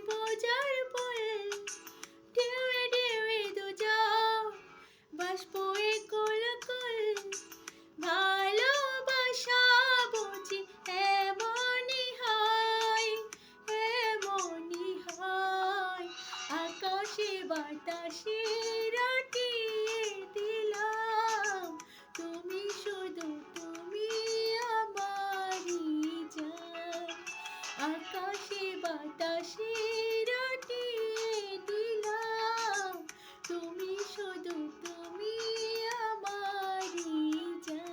বোঝার ফুল, ঢেউয়ে ঢেউয়ে দুজন বাষ্পে কুল কুল। ভালোবাসা বুঝি এমনই হয়, এমনই হয়। আকাশে বাতাসে রটিয়ে দিলাম, তুমি শুধু তুমি আমারই জান। আকাশে বাতাসে রটিয়ে দিলাম, তুমি শুধু তুমি আমারই জান।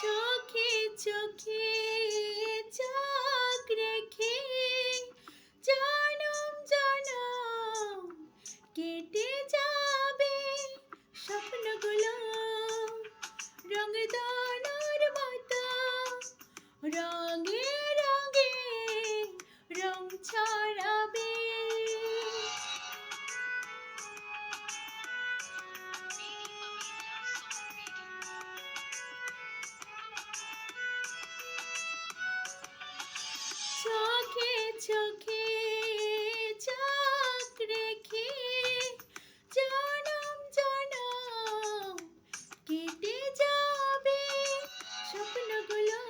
চোখে চোখে চোখ রেখে জনম জনম কেটে যাবে স্বপ্নগুলো, রংধনুর মতো রঙে রঙে রং ছড়াবে। চোখে চোখে চোখ রেখে জনম জনম কেটে যাবে স্বপ্নগুলো,